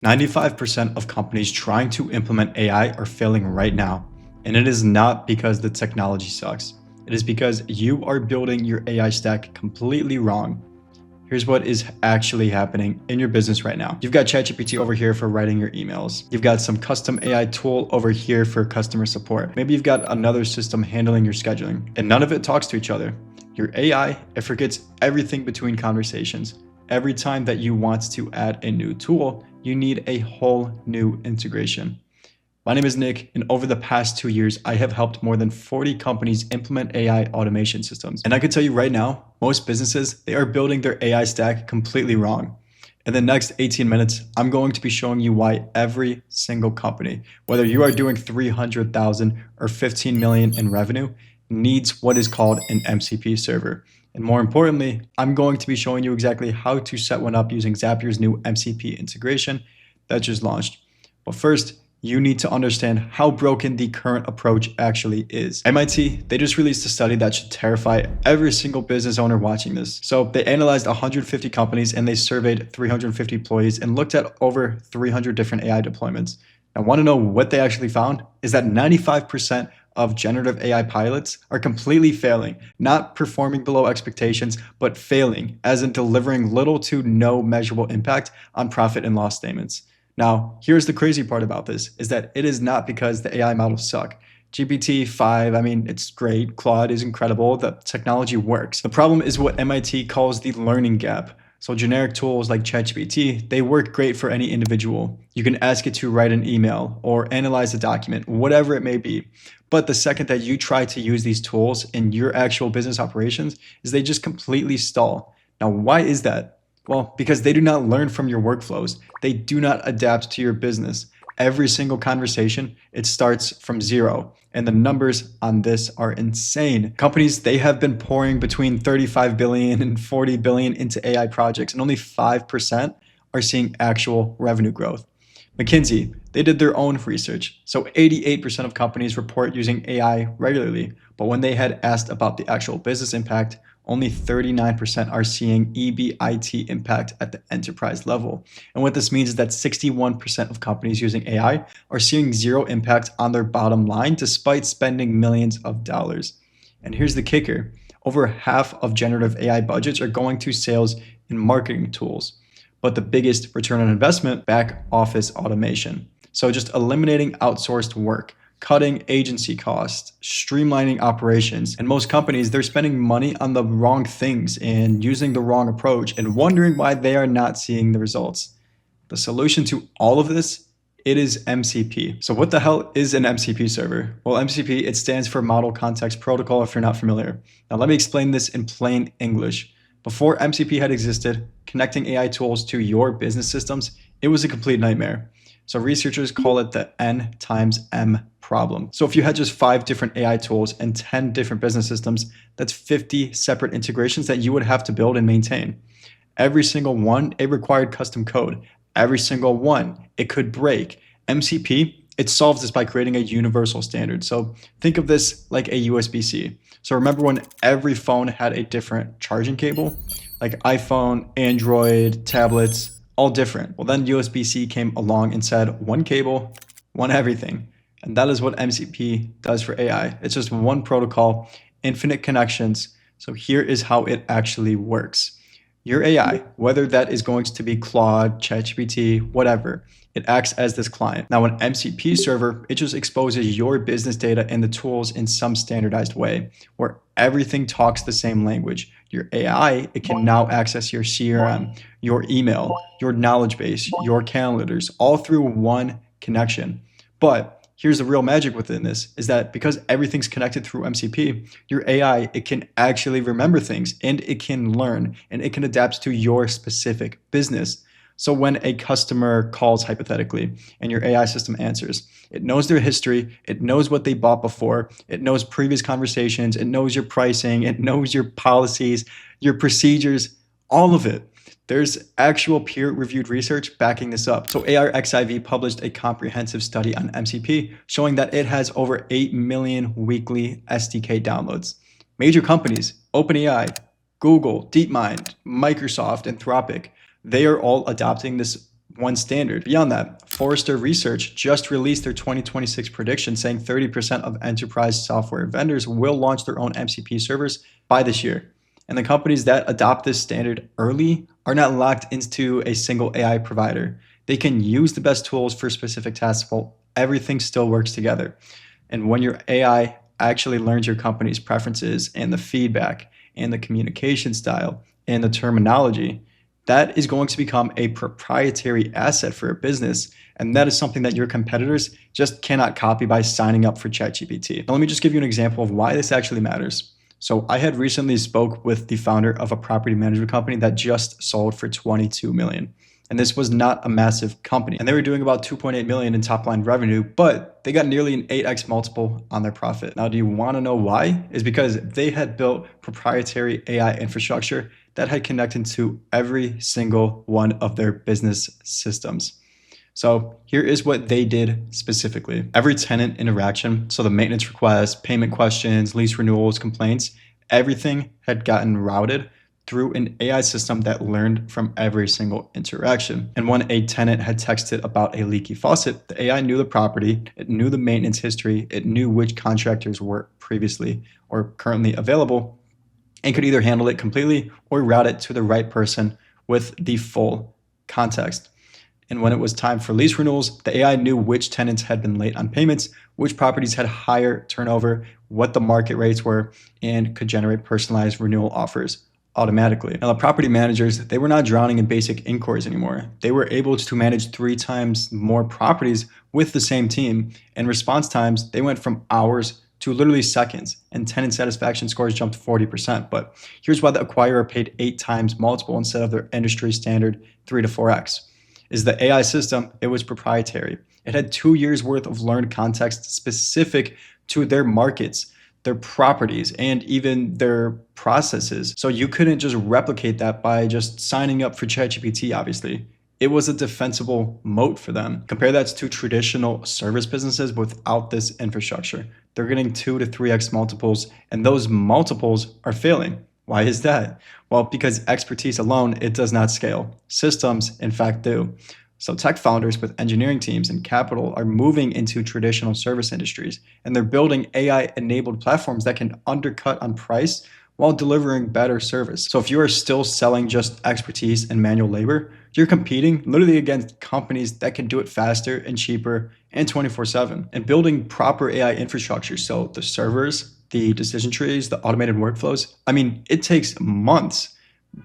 95% of companies trying to implement AI are failing right now. And it is not because the technology sucks. It is because you are building your AI stack completely wrong. Here's what is actually happening in your business right now. You've got ChatGPT over here for writing your emails. You've got some custom AI tool over here for customer support. Maybe you've got another system handling your scheduling, and none of it talks to each other. Your AI, it forgets everything between conversations. Every time that you want to add a new tool, you need a whole new integration. My name is Nick, and over the past 2 years, I have helped more than 40 companies implement AI automation systems. And I can tell you right now, most businesses, they are building their AI stack completely wrong. In the next 18 minutes, I'm going to be showing you why every single company, whether you are doing 300,000 or 15 million in revenue, needs what is called an MCP server. And more importantly, I'm going to be showing you exactly how to set one up using Zapier's new MCP integration that just launched. But first, you need to understand how broken the current approach actually is. MIT, they just released a study that should terrify every single business owner watching this. So they analyzed 150 companies and they surveyed 350 employees and looked at over 300 different AI deployments. Now, want to know what they actually found? Is that 95% of generative AI pilots are completely failing, not performing below expectations, but failing, as in delivering little to no measurable impact on profit and loss statements. Now, here's the crazy part about this, is that it is not because the AI models suck. GPT-5, I mean, it's great. Claude is incredible. The technology works. The problem is what MIT calls the learning gap. So generic tools like ChatGPT, they work great for any individual. You can ask it to write an email or analyze a document, whatever it may be. But the second that you try to use these tools in your actual business operations, is they just completely stall. Now, why is that? Well, because they do not learn from your workflows. They do not adapt to your business. Every single conversation, it starts from zero. And the numbers on this are insane. Companies, they have been pouring between 35 billion and 40 billion into AI projects, and only 5% are seeing actual revenue growth. McKinsey, they did their own research. So 88% of companies report using AI regularly. But when they had asked about the actual business impact, only 39% are seeing EBIT impact at the enterprise level. And what this means is that 61% of companies using AI are seeing zero impact on their bottom line despite spending millions of dollars. And here's the kicker. Over half of generative AI budgets are going to sales and marketing tools. But the biggest return on investment, back office automation. So just eliminating outsourced work, cutting agency costs, streamlining operations. And most companies, they're spending money on the wrong things and using the wrong approach and wondering why they are not seeing the results. The solution to all of this, it is MCP. So what the hell is an MCP server? Well, MCP, it stands for Model Context Protocol if you're not familiar. Now let me explain this in plain English. Before MCP had existed, connecting AI tools to your business systems, it was a complete nightmare. So researchers call it the N times M problem. So if you had just 5 different AI tools and 10 different business systems, that's 50 separate integrations that you would have to build and maintain. Every single one, it required custom code. Every single one, it could break. MCP, it solves this by creating a universal standard. So think of this like a USB-C. So remember when every phone had a different charging cable, like iPhone, Android, tablets, all different. Well, then USB-C came along and said one cable, one everything. And that is what MCP does for AI. It's just one protocol, infinite connections. So here is how it actually works. Your AI, whether that is going to be Claude, ChatGPT, whatever, it acts as this client. Now, an MCP server, it just exposes your business data and the tools in some standardized way where everything talks the same language. Your AI, it can now access your CRM, your email, your knowledge base, your calendars, all through one connection. But here's the real magic within this, is that because everything's connected through MCP, your AI, it can actually remember things and it can learn and it can adapt to your specific business. So when a customer calls hypothetically and your AI system answers, it knows their history, it knows what they bought before, it knows previous conversations, it knows your pricing, it knows your policies, your procedures, all of it. There's actual peer-reviewed research backing this up. So ARXIV published a comprehensive study on MCP showing that it has over 8 million weekly SDK downloads. Major companies, OpenAI, Google, DeepMind, Microsoft, Anthropic, they are all adopting this one standard. Beyond that, Forrester Research just released their 2026 prediction saying 30% of enterprise software vendors will launch their own MCP servers by this year. And the companies that adopt this standard early are not locked into a single AI provider. They can use the best tools for specific tasks while everything still works together. And when your AI actually learns your company's preferences and the feedback and the communication style and the terminology, that is going to become a proprietary asset for a business. And that is something that your competitors just cannot copy by signing up for ChatGPT. Now, let me just give you an example of why this actually matters. So I had recently spoke with the founder of a property management company that just sold for 22 million. And this was not a massive company. And they were doing about 2.8 million in top line revenue, but they got nearly an 8x multiple on their profit. Now, do you want to know why? It's because they had built proprietary AI infrastructure that had connected to every single one of their business systems. So here is what they did specifically. Every tenant interaction, so the maintenance requests, payment questions, lease renewals, complaints, everything had gotten routed through an AI system that learned from every single interaction. And when a tenant had texted about a leaky faucet, the AI knew the property, it knew the maintenance history, it knew which contractors were previously or currently available, and could either handle it completely or route it to the right person with the full context. And when it was time for lease renewals, the AI knew which tenants had been late on payments, which properties had higher turnover, what the market rates were, and could generate personalized renewal offers automatically. Now, the property managers, they were not drowning in basic inquiries anymore. They were able to manage 3 times more properties with the same team, and response times, they went from hours to literally seconds, and tenant satisfaction scores jumped 40%. But here's why the acquirer paid 8 times multiple instead of their industry standard 3 to 4x. Is the AI system, it was proprietary. It had 2 years worth of learned context specific to their markets, their properties, and even their processes. So you couldn't just replicate that by just signing up for ChatGPT, obviously. It was a defensible moat for them. Compare that to traditional service businesses without this infrastructure. They're getting 2 to 3x multiples, and those multiples are failing. Why is that? Well, because expertise alone, it does not scale. Systems, in fact, do. So tech founders with engineering teams and capital are moving into traditional service industries, and they're building AI-enabled platforms that can undercut on price while delivering better service. So if you are still selling just expertise and manual labor, you're competing literally against companies that can do it faster and cheaper and 24/7. And building proper AI infrastructure, so the servers, the decision trees, the automated workflows, I mean, it takes months.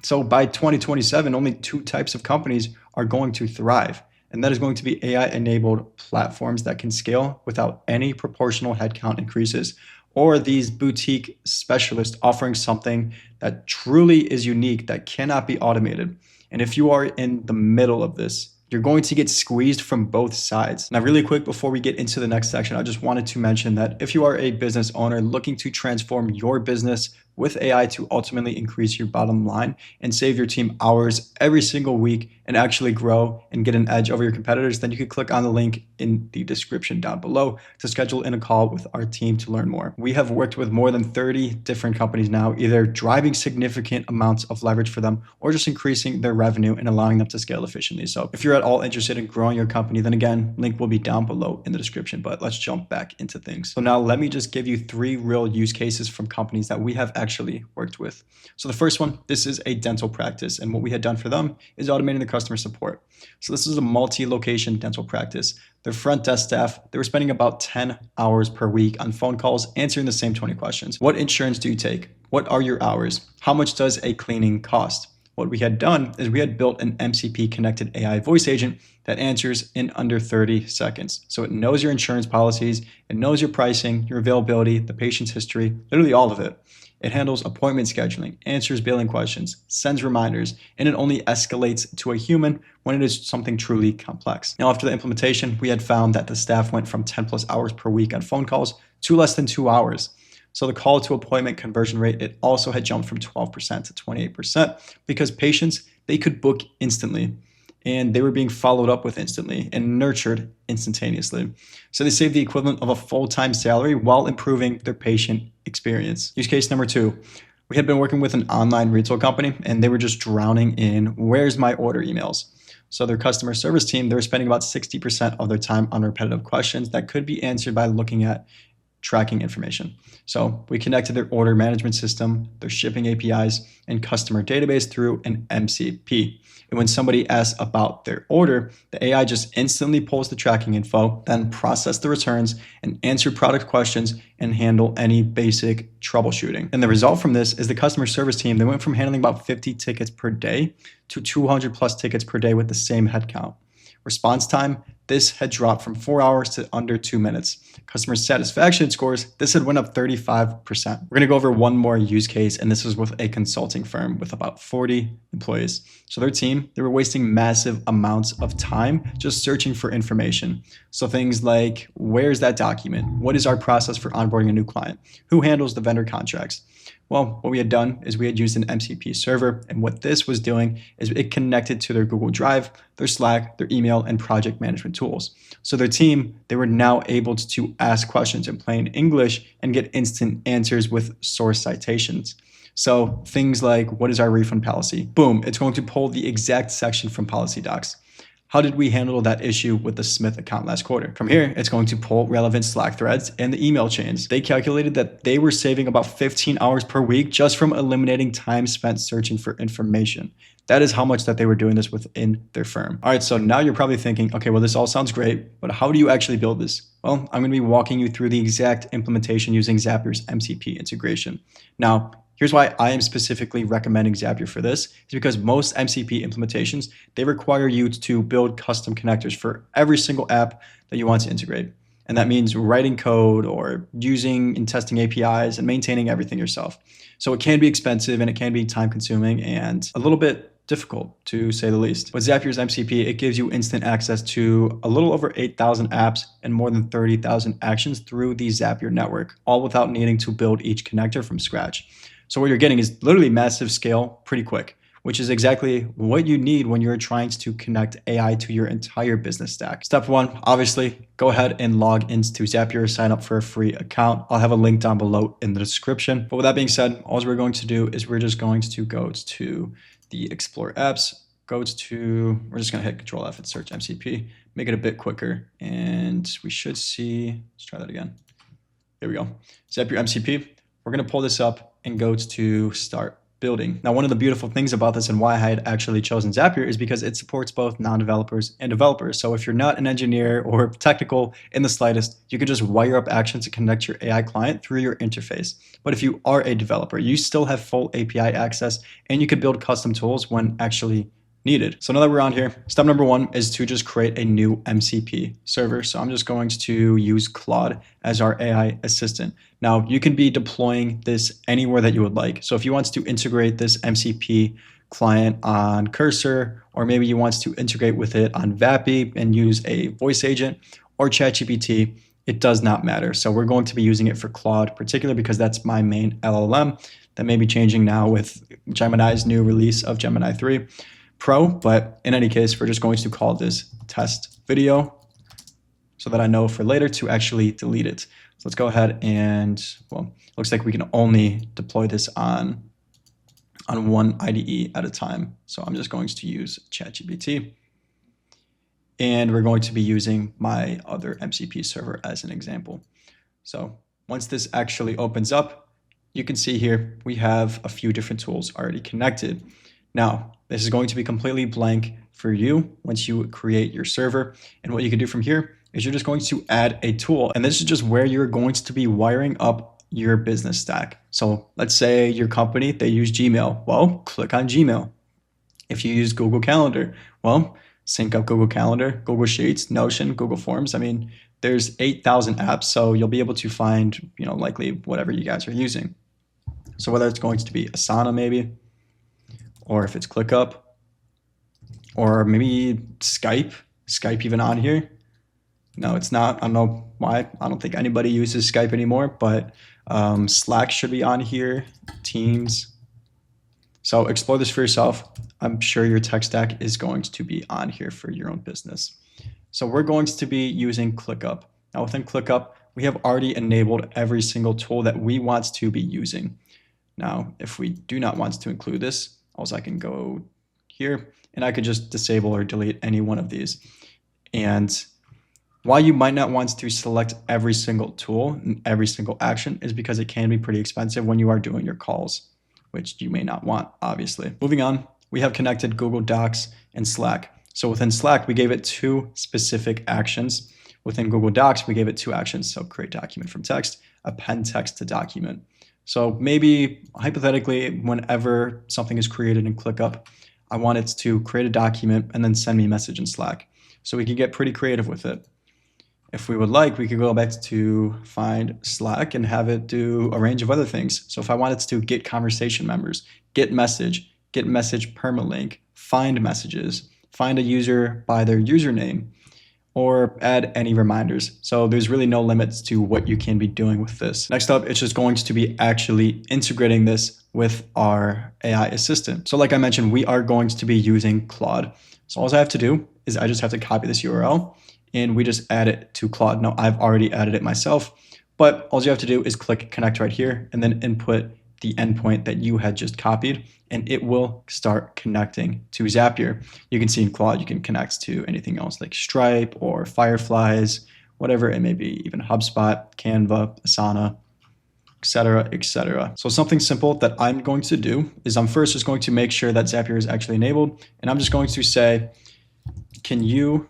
So by 2027, only 2 types of companies are going to thrive. And that is going to be AI-enabled platforms that can scale without any proportional headcount increases, or these boutique specialists offering something that truly is unique that cannot be automated. And if you are in the middle of this, you're going to get squeezed from both sides. Now, really quick, before we get into the next section, I just wanted to mention that if you are a business owner looking to transform your business with AI to ultimately increase your bottom line and save your team hours every single week and actually grow and get an edge over your competitors, then you can click on the link in the description down below to schedule in a call with our team to learn more. We have worked with more than 30 different companies now, either driving significant amounts of leverage for them or just increasing their revenue and allowing them to scale efficiently. So if you're at all interested in growing your company, then again, link will be down below in the description, but let's jump back into things. So now let me just give you 3 real use cases from companies that we have actually worked with. So the first one, this is a dental practice, and what we had done for them is automating the customer support. So this is a multi-location dental practice. Their front desk staff, they were spending about 10 hours per week on phone calls answering the same 20 questions. What insurance do you take? What are your hours? How much does a cleaning cost? What we had done is we had built an MCP connected AI voice agent that answers in under 30 seconds. So it knows your insurance policies, it knows your pricing, your availability, the patient's history, literally all of it. It handles appointment scheduling, answers billing questions, sends reminders, and it only escalates to a human when it is something truly complex. Now, after the implementation, we had found that the staff went from 10 plus hours per week on phone calls to less than 2 hours. So the call to appointment conversion rate, it also had jumped from 12% to 28% because patients, they could book instantly and they were being followed up with instantly and nurtured instantaneously. So they saved the equivalent of a full-time salary while improving their patient experience. Use case number 2. We had been working with an online retail company and they were just drowning in where's my order emails. So their customer service team, they're spending about 60% of their time on repetitive questions that could be answered by looking at tracking information. So we connected their order management system, their shipping APIs, and customer database through an MCP. And when somebody asks about their order, the AI just instantly pulls the tracking info, then process the returns and answer product questions and handle any basic troubleshooting. And the result from this is the customer service team, they went from handling about 50 tickets per day to 200 plus tickets per day with the same headcount. Response time, this had dropped from 4 hours to under 2 minutes. Customer satisfaction scores, this had went up 35%. We're gonna go over one more use case, and this was with a consulting firm with about 40 employees. So their team, they were wasting massive amounts of time just searching for information. So things like, where's that document? What is our process for onboarding a new client? Who handles the vendor contracts? Well, what we had done is we had used an MCP server, and what this was doing is it connected to their Google Drive, their Slack, their email, and project management tools. So their team, they were now able to ask questions in plain English and get instant answers with source citations. So things like, what is our refund policy? Boom, it's going to pull the exact section from policy docs. How did we handle that issue with the Smith account last quarter? From here, it's going to pull relevant Slack threads and the email chains. They calculated that they were saving about 15 hours per week just from eliminating time spent searching for information. That is how much that they were doing this within their firm. All right, so now you're probably thinking, okay, well, this all sounds great, but how do you actually build this? Well, I'm gonna be walking you through the exact implementation using Zapier's MCP integration. Now, here's why I am specifically recommending Zapier for this, is because most MCP implementations, they require you to build custom connectors for every single app that you want to integrate. And that means writing code or using and testing APIs and maintaining everything yourself. So it can be expensive and it can be time consuming and a little bit difficult to say the least. With Zapier's MCP, it gives you instant access to a little over 8,000 apps and more than 30,000 actions through the Zapier network, all without needing to build each connector from scratch. So what you're getting is literally massive scale pretty quick, which is exactly what you need when you're trying to connect AI to your entire business stack. Step one, obviously, go ahead and log into Zapier, sign up for a free account. I'll have a link down below in the description. But with that being said, all we're going to do is we're just going to go to the Explore Apps, we're just gonna hit Control F and search MCP, make it a bit quicker, and we should see, let's try that again. Here we go, Zapier MCP. We're gonna pull this up and go to Start Building. Now, one of the beautiful things about this and why I had actually chosen Zapier is because it supports both non-developers and developers. So if you're not an engineer or technical in the slightest, you can just wire up actions to connect your AI client through your interface. But if you are a developer, you still have full API access and you can build custom tools when actually needed. So now that we're on here, step number one is to just create a new MCP server. So I'm just going to use Claude as our AI assistant. Now you can be deploying this anywhere that you would like. So if you want to integrate this MCP client on Cursor, or maybe you want to integrate with it on Vappy and use a voice agent or ChatGPT, it does not matter. So we're going to be using it for Claude, particularly because that's my main LLM that may be changing now with Gemini's new release of Gemini 3 Pro, but in any case, we're just going to call this test video so that I know for later to actually delete it. So let's go ahead and, well, looks like we can only deploy this on one IDE at a time. So I'm just going to use ChatGPT, and we're going to be using my other MCP server as an example. So once this actually opens up, you can see here we have a few different tools already connected. Now, this is going to be completely blank for you once you create your server. And what you can do from here is you're just going to add a tool. And this is just where you're going to be wiring up your business stack. So let's say your company, they use Gmail. Well, click on Gmail. If you use Google Calendar, well, sync up Google Calendar, Google Sheets, Notion, Google Forms. I mean, there's 8,000 apps, so you'll be able to find, likely whatever you guys are using. So whether it's going to be Asana maybe, or if it's ClickUp, or maybe Skype even on here. No, it's not. I don't know why. I don't think anybody uses Skype anymore, but Slack should be on here, Teams. So explore this for yourself. I'm sure your tech stack is going to be on here for your own business. So we're going to be using ClickUp. Now within ClickUp, we have already enabled every single tool that we want to be using. Now, if we do not want to include this, also I can go here and I could just disable or delete any one of these. And why you might not want to select every single tool and every single action is because it can be pretty expensive when you are doing your calls, which you may not want, obviously. Moving on, we have connected Google Docs and Slack. So within Slack, we gave it 2 specific actions. Within Google Docs, we gave it 2 actions. So create document from text, append text to document. So maybe hypothetically, whenever something is created in ClickUp, I want it to create a document and then send me a message in Slack. So we can get pretty creative with it. If we would like, we could go back to find Slack and have it do a range of other things. So if I wanted to get conversation members, get message permalink, find messages, find a user by their username, or add any reminders. So there's really no limits to what you can be doing with this. Next up, it's just going to be actually integrating this with our AI assistant. So like I mentioned, we are going to be using Claude. So all I have to do is I just have to copy this URL and we just add it to Claude. Now I've already added it myself, but all you have to do is click connect right here and then input the endpoint that you had just copied, and it will start connecting to Zapier. You can see in Claude, you can connect to anything else like Stripe or Fireflies, whatever it may be, even HubSpot, Canva, Asana, etc., etc. So something simple that I'm going to do is I'm first just going to make sure that Zapier is actually enabled, and I'm just going to say, can you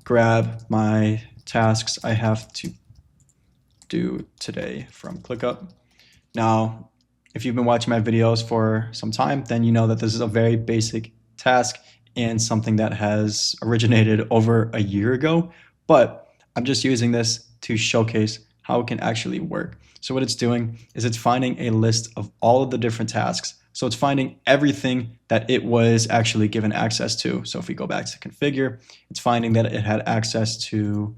grab my tasks I have to do today from ClickUp? Now, if you've been watching my videos for some time, then you know that this is a very basic task and something that has originated over a year ago, but I'm just using this to showcase how it can actually work. So what it's doing is it's finding a list of all of the different tasks. So it's finding everything that it was actually given access to. So if we go back to configure, it's finding that it had access to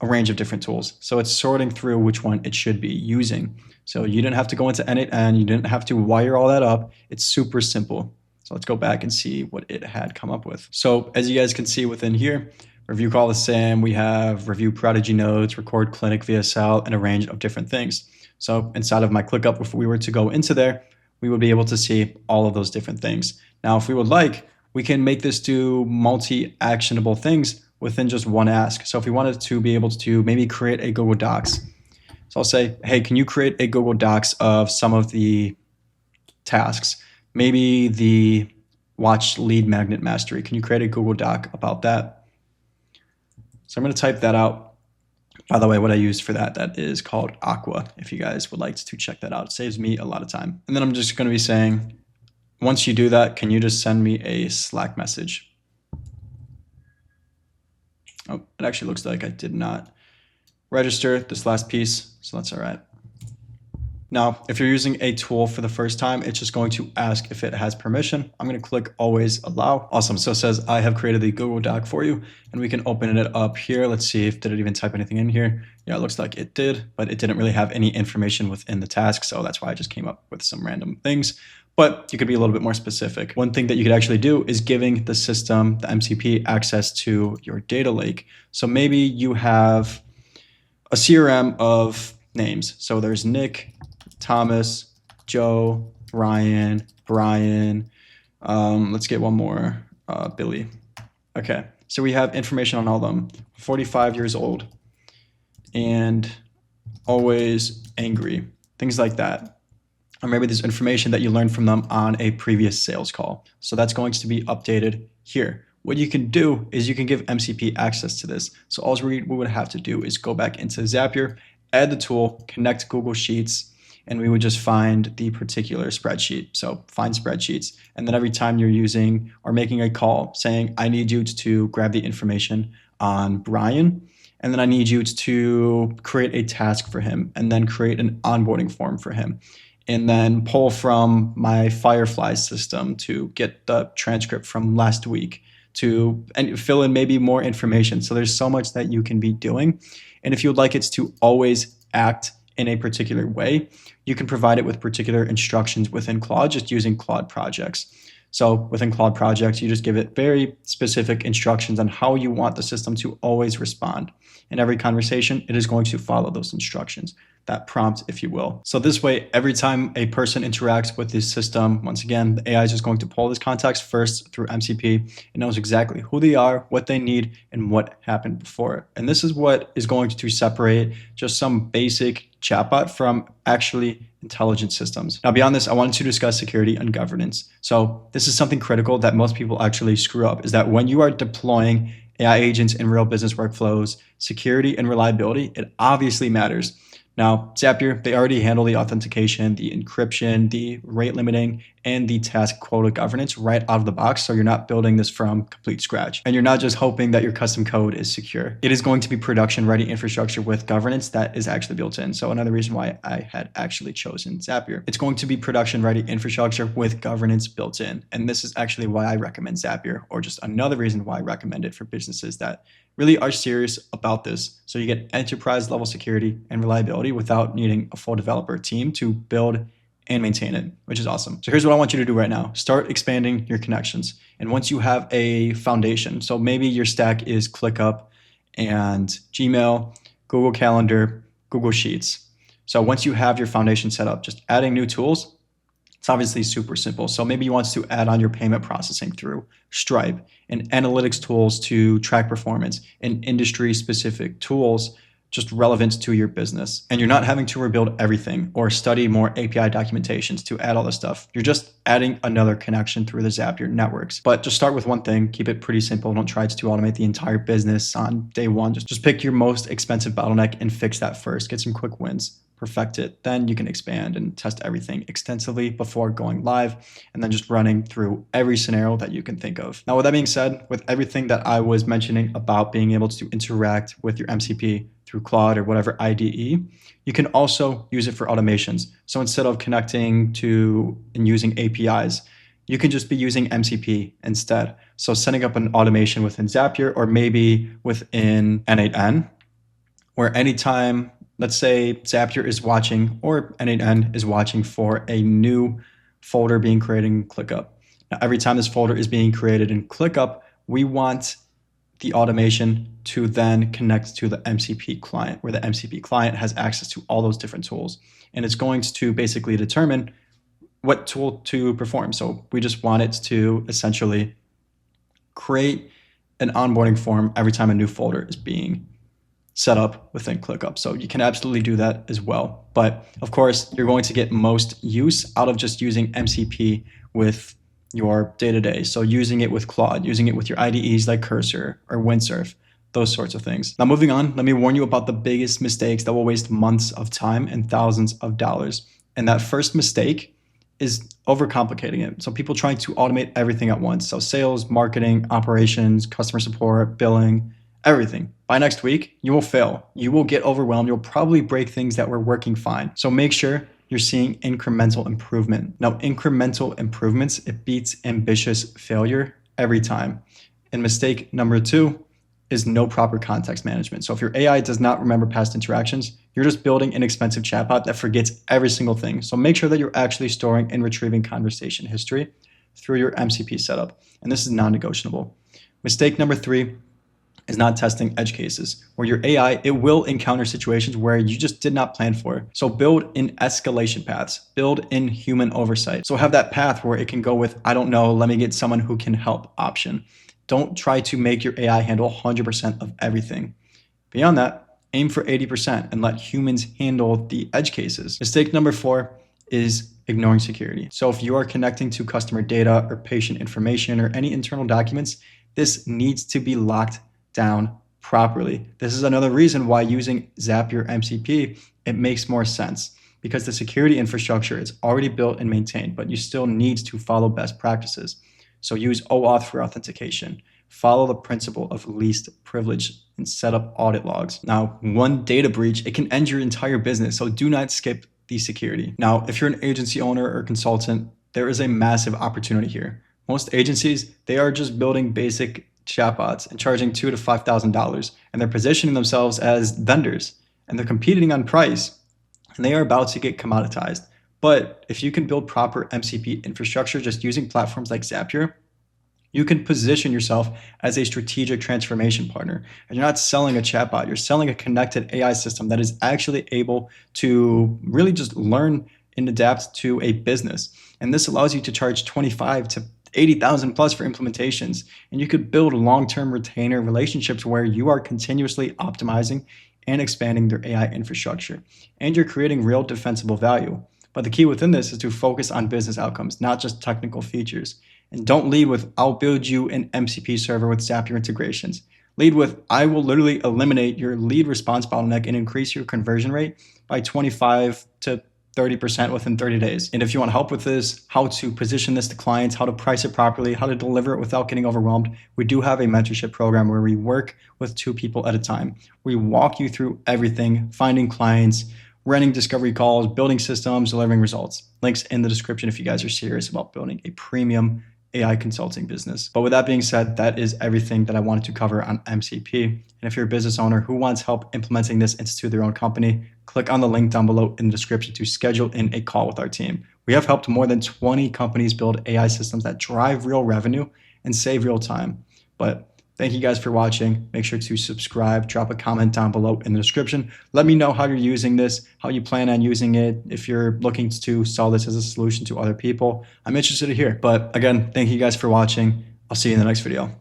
a range of different tools. So it's sorting through which one it should be using. So you didn't have to go into N8N, you didn't have to wire all that up. It's super simple. So let's go back and see what it had come up with. So as you guys can see within here, review call the SAM, we have review Prodigy nodes, record clinic VSL, and a range of different things. So inside of my ClickUp, if we were to go into there, we would be able to see all of those different things. Now, if we would like, we can make this do multi-actionable things within just one ask. So if we wanted to be able to maybe create a Google Docs, so I'll say, hey, can you create a Google Docs of some of the tasks? Maybe the watch lead magnet mastery. Can you create a Google Doc about that? So I'm going to type that out. By the way, what I used for that is called Aqua. If you guys would like to check that out, it saves me a lot of time. And then I'm just going to be saying, once you do that, can you just send me a Slack message? Oh, it actually looks like I did not register this last piece, so that's all right. Now, if you're using a tool for the first time, it's just going to ask if it has permission. I'm going to click always allow. Awesome. So it says I have created the Google Doc for you, and we can open it up here. Let's see if did it even type anything in here. Yeah, it looks like it did, but it didn't really have any information within the task. So that's why I just came up with some random things. But you could be a little bit more specific. One thing that you could actually do is giving the system, the MCP, access to your data lake. So maybe you have a CRM of names. So there's Nick, Thomas, Joe, Ryan, Brian. Let's get one more, Billy. Okay, so we have information on all of them. 45 years old and always angry, things like that. Or maybe there's information that you learned from them on a previous sales call. So that's going to be updated here. What you can do is you can give MCP access to this. So all we would have to do is go back into Zapier, add the tool, connect Google Sheets, and we would just find the particular spreadsheet. So find spreadsheets. And then every time you're using or making a call saying, I need you to grab the information on Brian, and then I need you to create a task for him, and then create an onboarding form for him, and then pull from my Firefly system to get the transcript from last week, and fill in maybe more information. So there's so much that you can be doing. And if you would like it to always act in a particular way, you can provide it with particular instructions within Claude, just using Claude projects. So within Claude projects, you just give it very specific instructions on how you want the system to always respond. In every conversation, it is going to follow those instructions, that prompt, if you will. So this way, every time a person interacts with this system, once again, the AI is just going to pull this context first through MCP. It knows exactly who they are, what they need, and what happened before. And this is what is going to separate just some basic chatbot from actually intelligent systems. Now, beyond this, I wanted to discuss security and governance. So this is something critical that most people actually screw up, is that when you are deploying AI agents in real business workflows, security and reliability, it obviously matters. Now, Zapier, they already handle the authentication, the encryption, the rate limiting, and the task quota governance right out of the box. So you're not building this from complete scratch. And you're not just hoping that your custom code is secure. It is going to be production-ready infrastructure with governance that is actually built in. So another reason why I had actually chosen Zapier. It's going to be production-ready infrastructure with governance built in. And this is actually why I recommend Zapier, or just another reason why I recommend it for businesses that really are serious about this. So you get enterprise level security and reliability without needing a full developer team to build and maintain it, which is awesome. So here's what I want you to do right now. Start expanding your connections. And once you have a foundation, so maybe your stack is ClickUp and Gmail, Google Calendar, Google Sheets. So once you have your foundation set up, just adding new tools, it's obviously super simple. So maybe you want to add on your payment processing through Stripe and analytics tools to track performance and industry specific tools just relevant to your business. And you're not having to rebuild everything or study more API documentations to add all this stuff. You're just adding another connection through the Zapier networks. But just start with one thing, keep it pretty simple. Don't try to automate the entire business on day one. Just pick your most expensive bottleneck and fix that first. Get some quick wins. Perfect it. Then you can expand and test everything extensively before going live and then just running through every scenario that you can think of. Now, with that being said, with everything that I was mentioning about being able to interact with your MCP through Claude or whatever IDE, you can also use it for automations. So instead of connecting to and using APIs, you can just be using MCP instead. So setting up an automation within Zapier or maybe within N8N, where anytime, let's say Zapier is watching or N8N is watching for a new folder being created in ClickUp. Now, every time this folder is being created in ClickUp, we want the automation to then connect to the MCP client, where the MCP client has access to all those different tools. And it's going to basically determine what tool to perform. So we just want it to essentially create an onboarding form every time a new folder is being set up within ClickUp. So you can absolutely do that as well. But of course, you're going to get most use out of just using MCP with your day-to-day. So using it with Claude, using it with your IDEs like Cursor or Windsurf, those sorts of things. Now, moving on, let me warn you about the biggest mistakes that will waste months of time and thousands of dollars. And that first mistake is overcomplicating it. So people trying to automate everything at once. So sales, marketing, operations, customer support, billing, everything. By next week, you will fail. You will get overwhelmed. You'll probably break things that were working fine. So make sure you're seeing incremental improvement. Now, incremental improvements, it beats ambitious failure every time. And mistake number 2 is no proper context management. So if your AI does not remember past interactions, you're just building an expensive chatbot that forgets every single thing. So make sure that you're actually storing and retrieving conversation history through your MCP setup. And this is non-negotiable. Mistake number 3 is not testing edge cases, where your AI, it will encounter situations where you just did not plan for. So build in escalation paths, build in human oversight. So have that path where it can go with, I don't know, let me get someone who can help option. Don't try to make your AI handle 100% of everything. Beyond that, aim for 80% and let humans handle the edge cases. Mistake number 4 is ignoring security. So if you are connecting to customer data or patient information or any internal documents, this needs to be locked down properly. This is another reason why using Zapier MCP, it makes more sense, because the security infrastructure is already built and maintained, but you still need to follow best practices. So use OAuth for authentication, follow the principle of least privilege, and set up audit logs. Now, one data breach, it can end your entire business, so do not skip the security. Now, if you're an agency owner or consultant, there is a massive opportunity here. Most agencies, they are just building basic chatbots and charging $2,000 to $5,000, and they're positioning themselves as vendors, and they're competing on price, and they are about to get commoditized. But if you can build proper MCP infrastructure just using platforms like Zapier, you can position yourself as a strategic transformation partner. And you're not selling a chatbot, you're selling a connected AI system that is actually able to really just learn and adapt to a business. And this allows you to charge 25 to 80,000 plus for implementations. And you could build long-term retainer relationships where you are continuously optimizing and expanding their AI infrastructure. And you're creating real defensible value. But the key within this is to focus on business outcomes, not just technical features. And don't lead with, I'll build you an MCP server with Zapier integrations. Lead with, I will literally eliminate your lead response bottleneck and increase your conversion rate by 25 to 30% within 30 days. And if you want help with this, how to position this to clients, how to price it properly, how to deliver it without getting overwhelmed, we do have a mentorship program where we work with 2 people at a time. We walk you through everything, finding clients, running discovery calls, building systems, delivering results. Links in the description if you guys are serious about building a premium AI consulting business. But with that being said, that is everything that I wanted to cover on MCP. And if you're a business owner who wants help implementing this into their own company, click on the link down below in the description to schedule in a call with our team. We have helped more than 20 companies build AI systems that drive real revenue and save real time. But thank you guys for watching. Make sure to subscribe, drop a comment down below in the description. Let me know how you're using this, how you plan on using it, if you're looking to sell this as a solution to other people. I'm interested to hear. But again, thank you guys for watching. I'll see you in the next video.